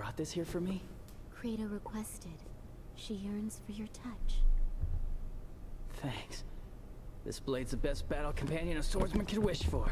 brought this here for me? Credo requested. She yearns for your touch. Thanks. This blade's the best battle companion a swordsman could wish for.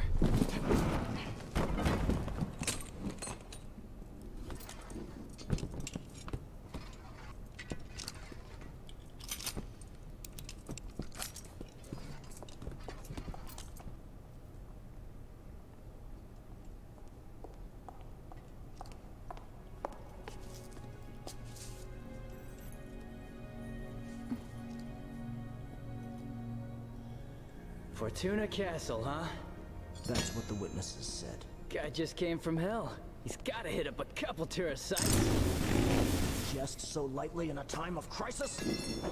Fortuna Castle, huh? That's what the witnesses said. Guy just came from hell. He's gotta hit up a couple tourist sites. Just so lightly in a time of crisis?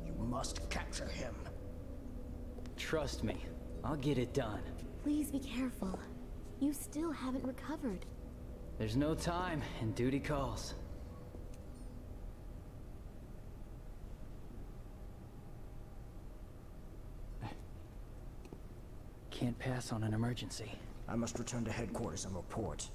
You must capture him. Trust me, I'll get it done. Please be careful. You still haven't recovered. There's no time, and duty calls. Can't pass on an emergency. I must return to headquarters and report.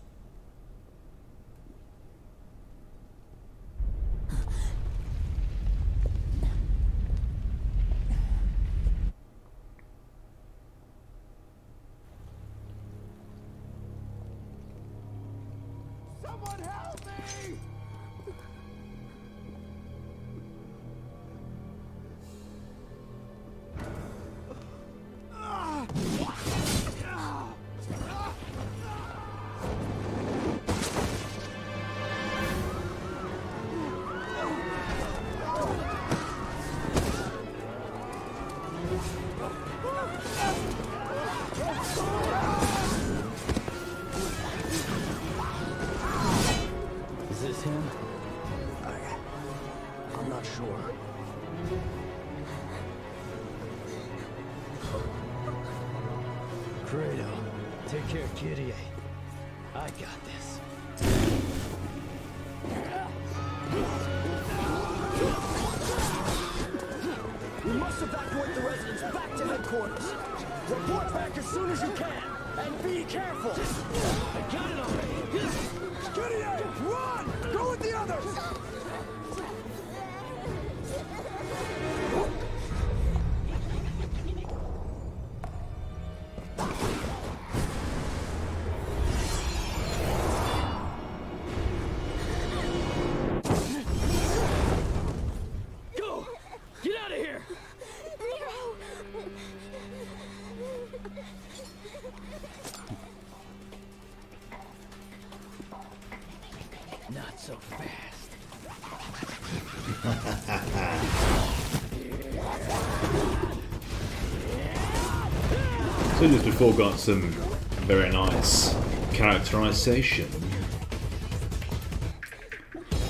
Someone help me! Is this him? I'm not sure. Credo, take care of Kyrie. I got this. We must evacuate the residents back to headquarters. Report back as soon as you can, and be careful. I got it already. Gideon, run! Go with the others! Go! Get out of here! Not so fast. So just before got some very nice characterization.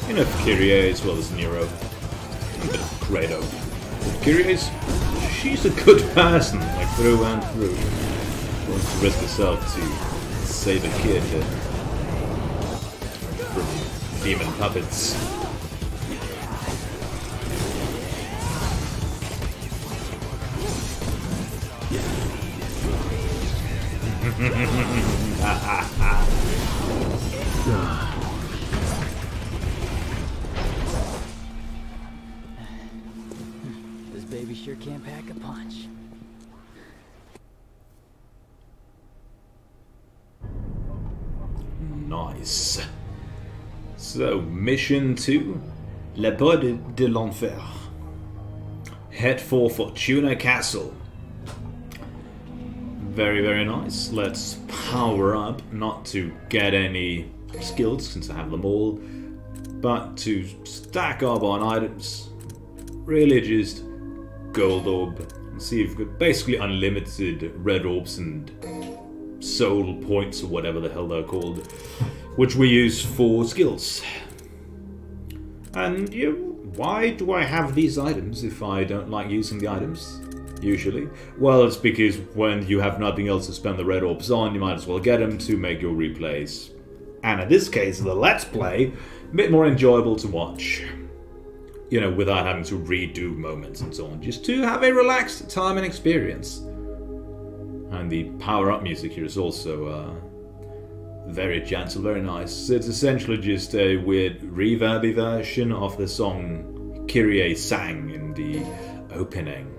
You know, for Kyrie as well as Nero. A bit of Credo. But Kyrie's, she's a good person, like through and through. Wants to risk herself to save a kid from demon puppets. This baby sure can't pack a punch. Nice. So, mission 2. La Porte de l'Enfer. Head for Fortuna Castle. Very, very nice. Let's power up, not to get any skills since I have them all, but to stack up on items. Really just gold orb. And see if we've got basically unlimited red orbs and soul points or whatever the hell they're called, which we use for skills. And why do I have these items if I don't like using the items? Usually. Well, it's because when you have nothing else to spend the red orbs on, you might as well get them to make your replays. And in this case, the Let's Play, a bit more enjoyable to watch. You know, without having to redo moments and so on. Just to have a relaxed time and experience. And the power-up music here is also very gentle, very nice. It's essentially just a weird reverby version of the song Kyrie sang in the opening.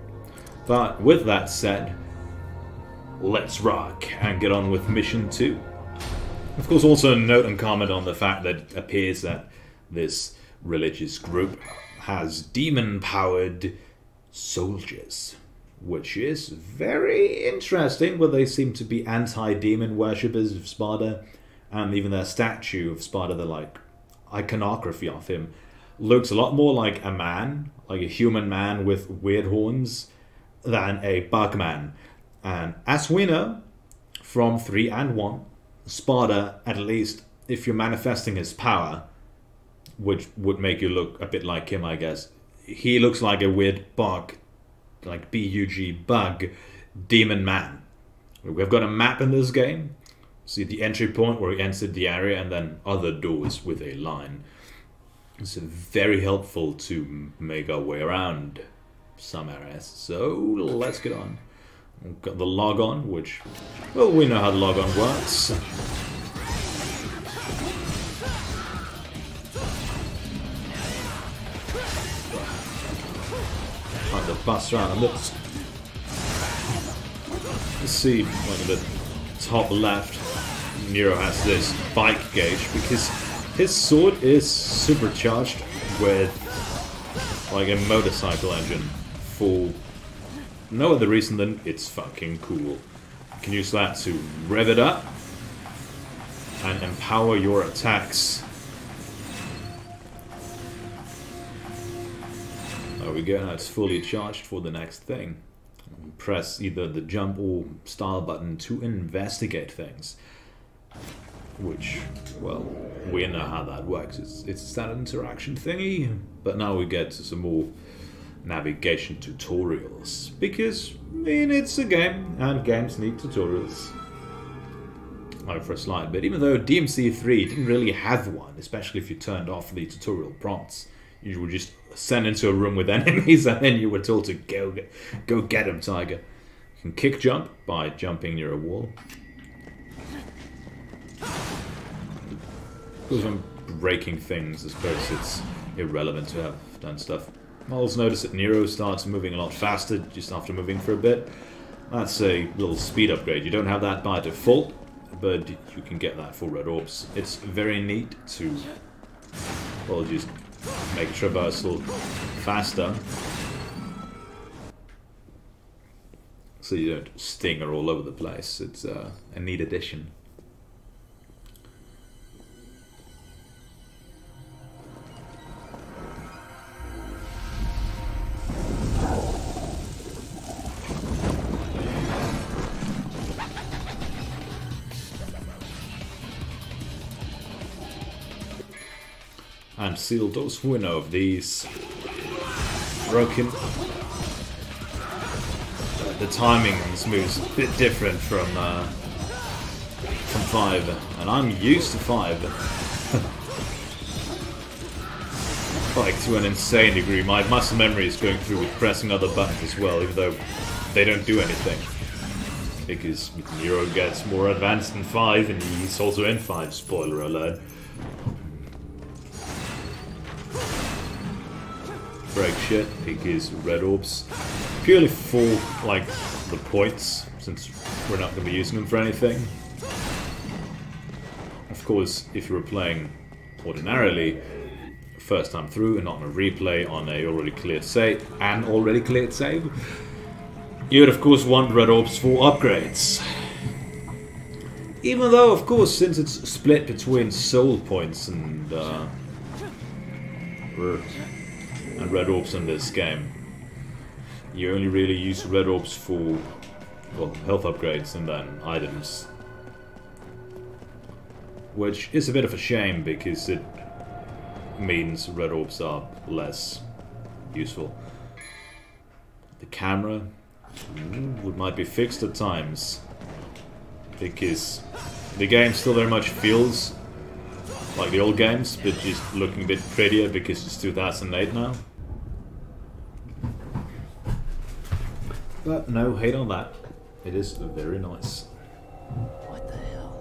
But with that said, let's rock and get on with mission 2. Of course, also note and comment on the fact that it appears that this religious group has demon-powered soldiers, which is very interesting, where they seem to be anti-demon worshippers of Sparta, and even their statue of Sparta, the like iconography of him, looks a lot more like a man, like a human man with weird horns, than a bug man. And as we know from 3 and 1, Sparta, at least if you're manifesting his power, which would make you look a bit like him, I guess, he looks like a weird bug, like B-U-G, bug, demon man. We've got a map in this game. See the entry point where we entered the area, and then other doors with a line. It's very helpful to make our way around some areas. So let's get on. We've got the log on, which, well, we know how the log on works. Like the bust around. Let's see, like the top left, Nero has this bike gauge because his sword is supercharged with like a motorcycle engine for no other reason than it's fucking cool. You can use that to rev it up and empower your attacks. There we go, now it's fully charged for the next thing. Press either the jump or style button to investigate things. Which, well, we know how that works. It's a standard interaction thingy. But now we get to some more navigation tutorials. Because, I mean, it's a game, and games need tutorials. Like for a slight bit. Even though DMC3 didn't really have one, especially if you turned off the tutorial prompts. You were just sent into a room with enemies and then you were told to go get him, Tiger. You can kick jump by jumping near a wall. Because I'm breaking things, I suppose it's irrelevant to have done stuff. I'll also notice that Nero starts moving a lot faster just after moving for a bit. That's a little speed upgrade. You don't have that by default, but you can get that for red orbs. It's very neat to, well, just make traversal faster, so you don't stinger all over the place. It's a neat addition. And sealed those who know of these broken. The timing on this move is a bit different from 5, and I'm used to 5. Like to an insane degree. My muscle memory is going through with pressing other buttons as well, even though they don't do anything. Because Nero gets more advanced in 5, and he's also in 5, spoiler alert. Break shit, because red orbs purely for like the points, since we're not going to be using them for anything. Of course, if you were playing ordinarily first time through and not on a replay on a already cleared save, you would of course want red orbs for upgrades. Even though, of course, since it's split between soul points and red orbs in this game, you only really use red orbs for, well, health upgrades and then items. Which is a bit of a shame because it means red orbs are less useful. The camera might be fixed at times because the game still very much feels like the old games, but just looking a bit prettier because it's 2008 now. But no hate on that. It is very nice. What the hell?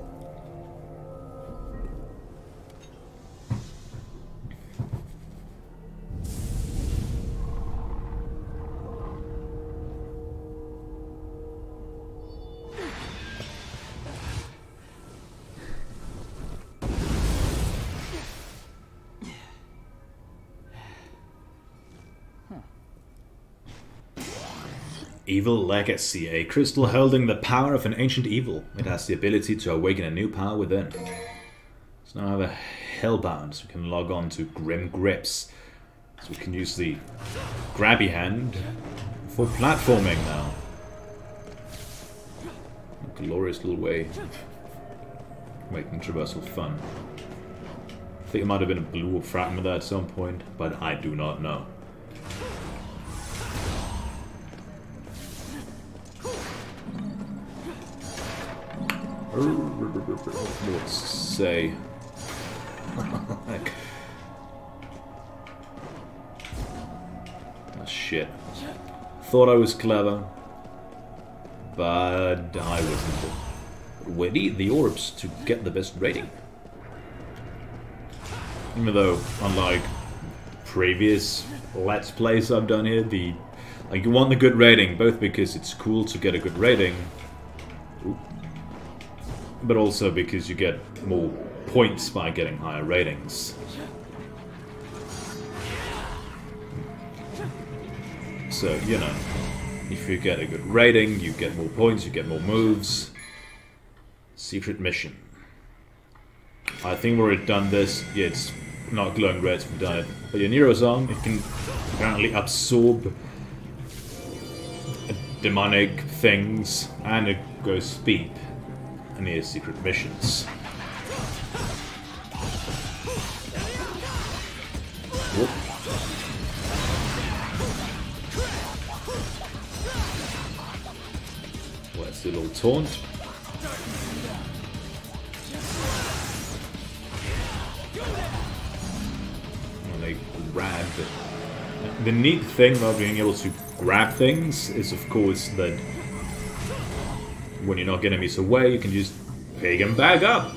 Evil Legacy, a crystal holding the power of an ancient evil. It has the ability to awaken a new power within. So now I have a Hellbound, so we can log on to Grim Grips. So we can use the grabby hand for platforming now. A glorious little way of making traversal fun. I think it might have been a blue fragment there at some point, but I do not know. Let's say. Oh, shit. Thought I was clever, but I wasn't. We need the orbs to get the best rating. Even though, unlike previous Let's Plays I've done here, you want the good rating, both because it's cool to get a good rating. Ooh. But also because you get more points by getting higher ratings. So, you know, if you get a good rating, you get more points, you get more moves. Secret mission. I think we've already done this. Yeah, it's not glowing red, so we've done it. But your Nero's arm, it can apparently absorb demonic things, and it goes speed. And here's secret missions. Whoop. Where's the little taunt? And they grab it. The neat thing about being able to grab things is, of course, that when you knock enemies away, you can just pick them back up.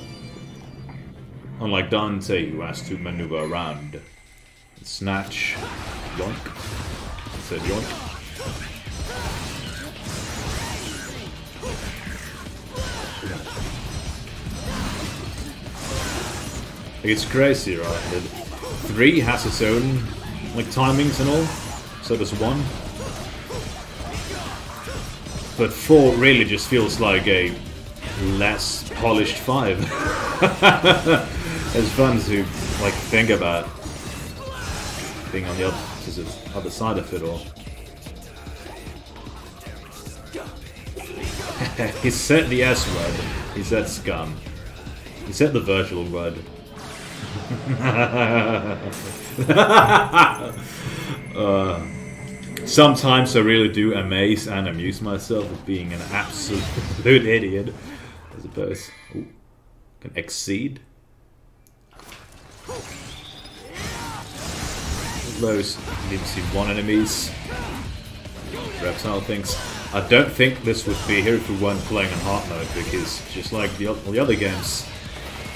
Unlike Dante, who has to maneuver around. Snatch. Yoink. I said yoink. It's crazy, right? That 3 has its own like timings and all. So does 1. But 4 really just feels like a less polished 5. It's fun to like think about being on the other side of it all. He said the S word. He said scum. He said the virtual word. Sometimes I really do amaze and amuse myself with being an absolute idiot, I suppose. Ooh, can exceed. Those DC-1 enemies. Reptile things. I don't think this would be here if we weren't playing on hard mode, because just like all the other games,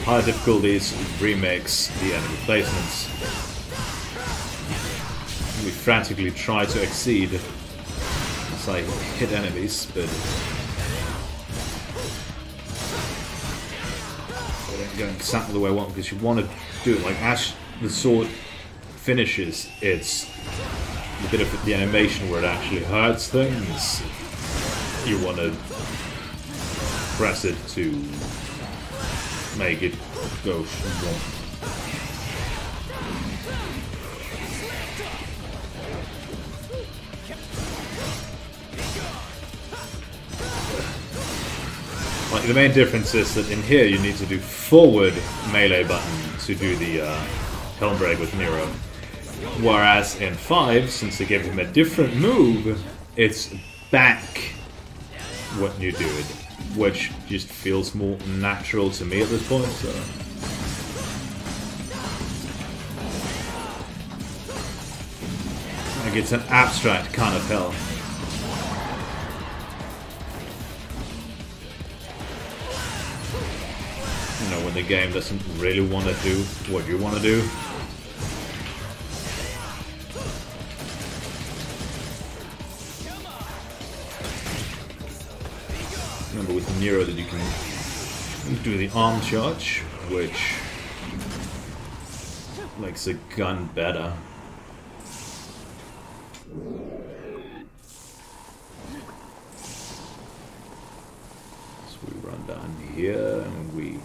higher difficulties, remakes, the enemy replacements. We frantically try to exceed as I hit enemies, but they don't go exactly the way I want, because you want to do it like as the sword finishes, it's a bit of the animation where it actually hurts things. You want to press it to make it go wrong. Like, the main difference is that in here you need to do forward melee button to do the Helm Break with Nero. Whereas in 5, since they gave him a different move, it's back when you do it, which just feels more natural to me at this point, so... Like, it's an abstract kind of hell. the game doesn't really want to do what you want to do. Remember with Nero that you can do the arm charge, which makes a gun better. So we run down here and we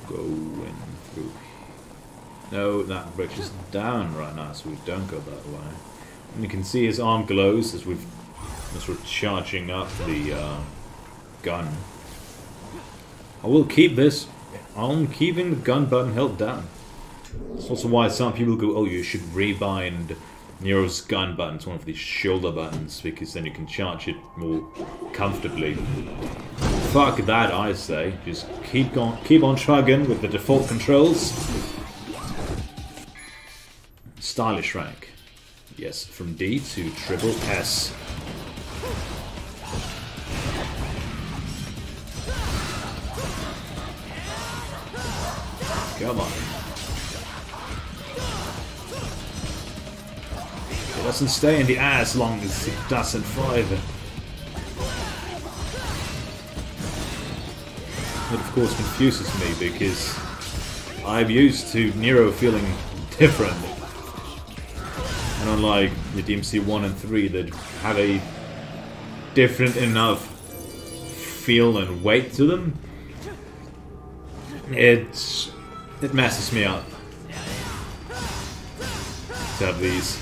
go in through. No, that bridge is down right now, so we don't go that way. And you can see his arm glows as we're charging up the gun. I will keep this. I'm keeping the gun button held down. That's also why some people go, oh, you should rebind Nero's gun button to one of these shoulder buttons, because then you can charge it more comfortably. Fuck that, I say. Just keep on chugging with the default controls. Stylish rank. Yes, from D to triple S. Come on. It doesn't stay in the air as long as it does in 5. It of course confuses me because I'm used to Nero feeling different. And unlike the DMC 1 and 3 that have a different enough feel and weight to them, it messes me up to have these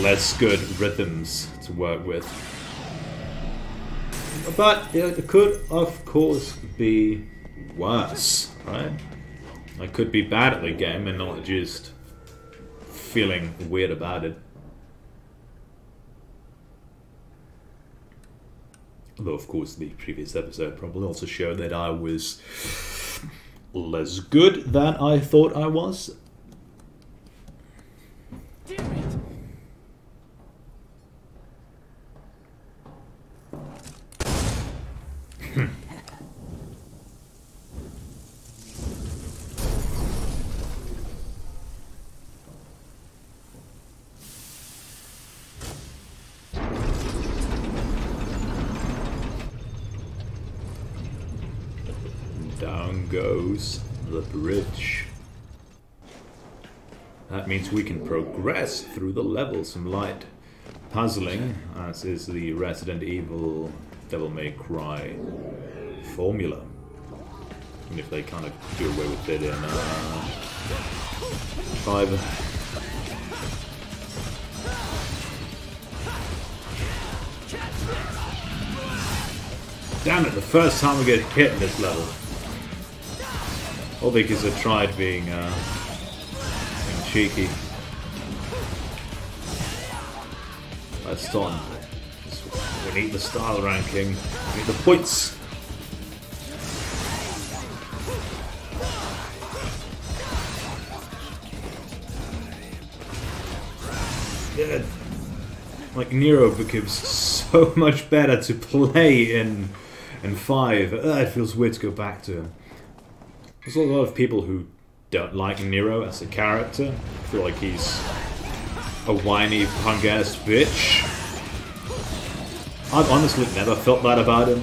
less good rhythms to work with. But it could, of course, be worse, right? I could be bad at the game and not just feeling weird about it. Although, of course, the previous episode probably also showed that I was less good than I thought I was. Damn it! Down goes the bridge. That means we can progress through the levels some light puzzling, as is the Resident Evil Devil May Cry formula. And if they kind of do away with it in 5. Damn it, the first time we get hit in this level. All because I tried being cheeky. Let's on. We need the style ranking. We need the points. Yeah. Like Nero becomes so much better to play in 5. It feels weird to go back to him. There's a lot of people who don't like Nero as a character. I feel like he's a whiny, punk-ass bitch. I've honestly never felt that about him.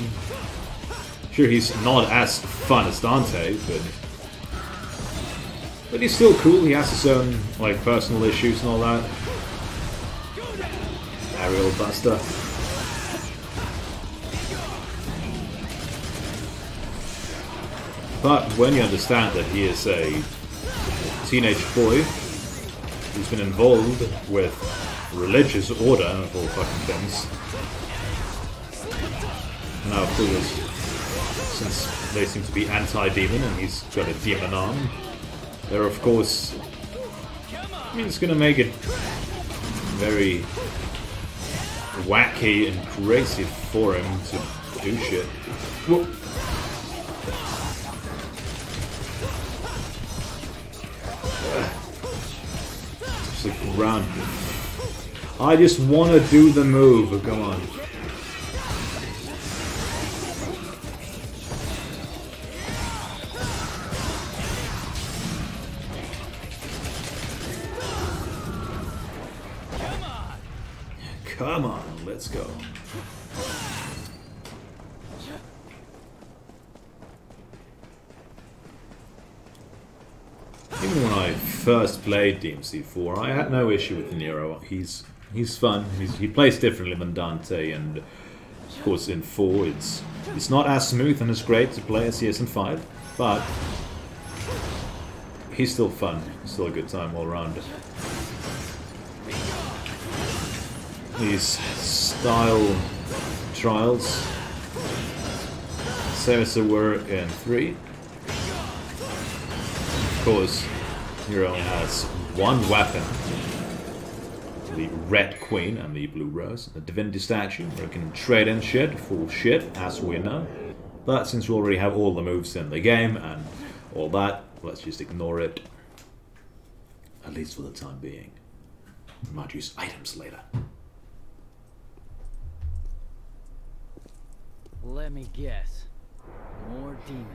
Sure, he's not as fun as Dante, but he's still cool. He has his own like personal issues and all that. Berial Buster. But when you understand that he is a teenage boy who's been involved with religious order of all fucking things, now of course, since they seem to be anti-demon and he's got a demon arm, they're of course, I mean, it's gonna make it very wacky and crazy for him to do shit. Whoa. Ground. I just want to do the move. Come on. Come on, let's go. Even when I first played DMC4, I had no issue with Nero. He's fun. He plays differently than Dante, and of course in 4 it's not as smooth and as great to play as he is in 5, but he's still fun. It's still a good time all around. These style trials, same as they were in 3. Of course, Nero only has one weapon, the Red Queen and the Blue Rose, the Divinity Statue, where you can trade in shit for shit, as we know. But since we already have all the moves in the game and all that, let's just ignore it. At least for the time being. We might use items later. Let me guess. More demons.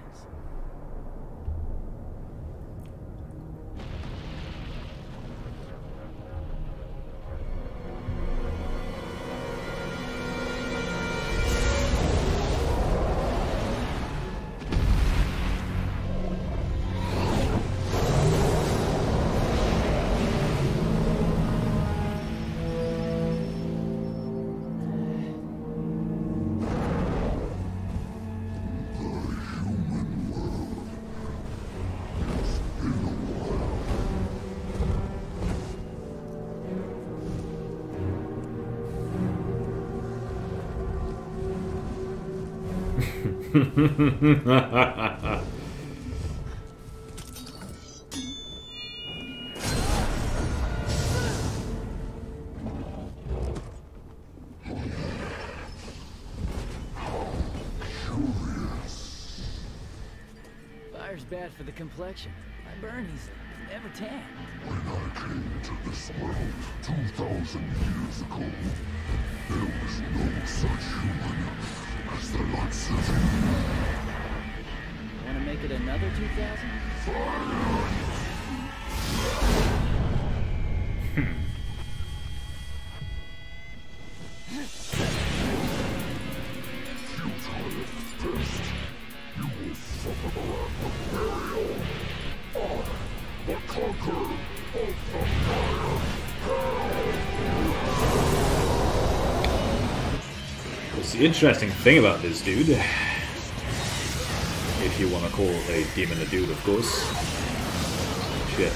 Fire's bad for the complexion. I burn easily. Never tan. When I came to this world 2,000 years ago, there was no such human as the likes of you. Want to make it another 2,000? Futile first, you will suffer the wrath of Berial. I, the conqueror of the fire hell. What's the interesting thing about this dude, if you want to call a demon a dude, of course, shit,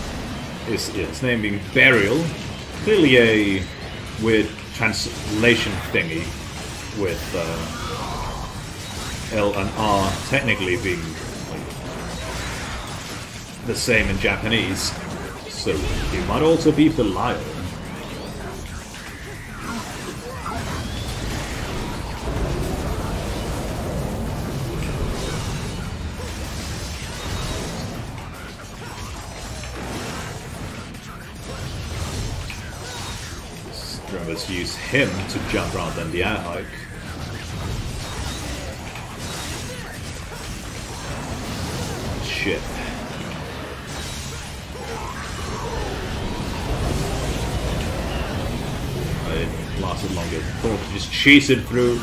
is its name being Berial. Clearly a weird translation thingy with L and R technically being the same in Japanese, so it might also be Belial. Let's use him to jump rather than the air hike. Shit. It lasted longer. Thought to just chase it through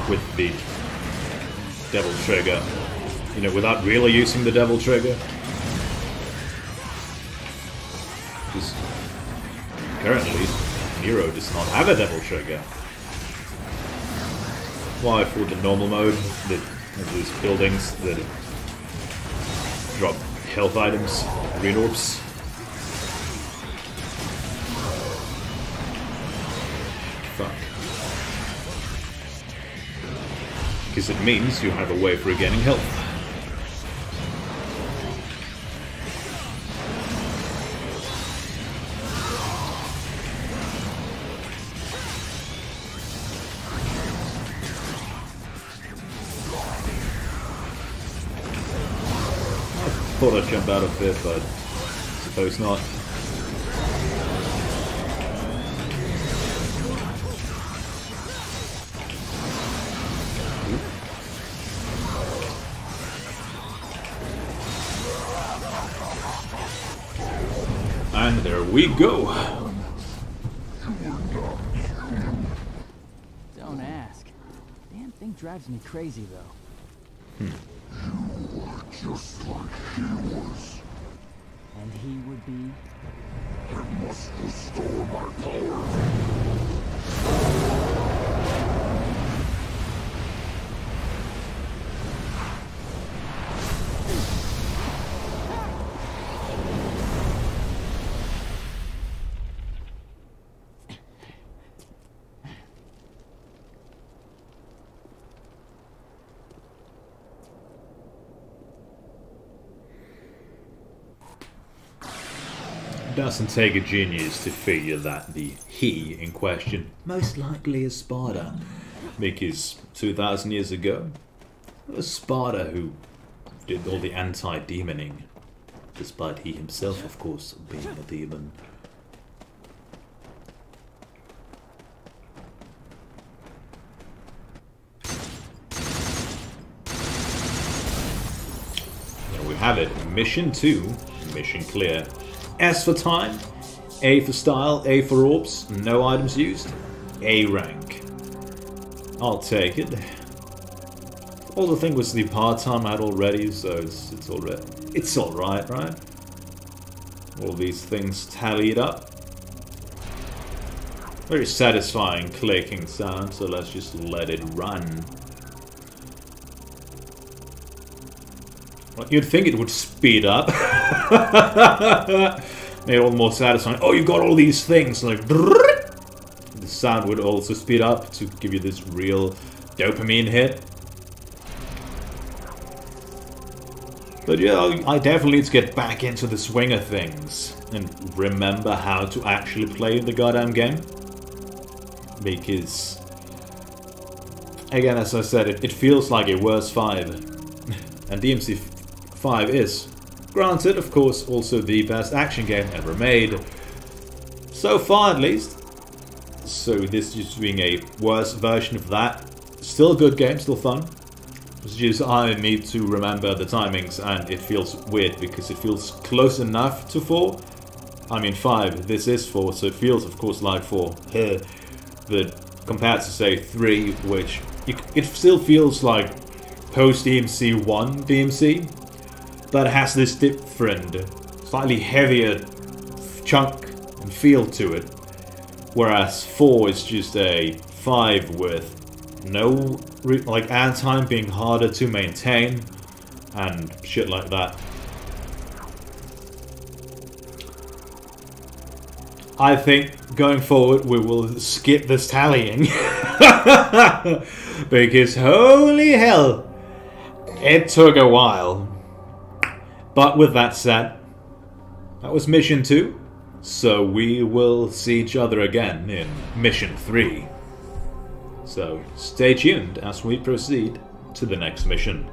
with the devil trigger. You know, without really using the devil trigger. Because currently Nero does not have a devil trigger. Why, for the normal mode, that these buildings that drop health items, green orbs. Fuck. Because it means you have a way for regaining health. I thought I'd jump out of it, but suppose not. And there we go. thing drives me crazy, though. You are just like he was. And he would be... I must restore my power. It doesn't take a genius to figure that the he in question most likely is Sparta, because 2,000 years ago it was Sparta who did all the anti-demoning, despite he himself, of course, being a demon. There we have it, mission 2, mission clear. S for time, A for style, A for orbs, no items used, A rank. I'll take it. All the thing was the part-time I had already, so it's alright, right? All these things tallied up. Very satisfying clicking sound, so let's just let it run. Well, you'd think it would speed up. Made it all more satisfying. Oh, you got all these things. Like, the sound would also speed up to give you this real dopamine hit. But yeah, I definitely need to get back into the swing of things and remember how to actually play the goddamn game. Because, again, as I said, it feels like a worse 5. And DMC 5 is, granted, of course, also the best action game ever made. So far, at least. So this just being a worse version of that. Still a good game, still fun. It's just I need to remember the timings, and it feels weird because it feels close enough to 4. I mean 5, this is 4, so it feels, of course, like 4. But compared to, say, 3, which it still feels like post-DMC 1 DMC, but it has this different, slightly heavier chunk and feel to it, whereas 4 is just a 5 with no, like, ad time being harder to maintain and shit like that. I think going forward we will skip this tallying because holy hell, it took a while. But with that said, that was mission 2, so we will see each other again in mission 3. So stay tuned as we proceed to the next mission.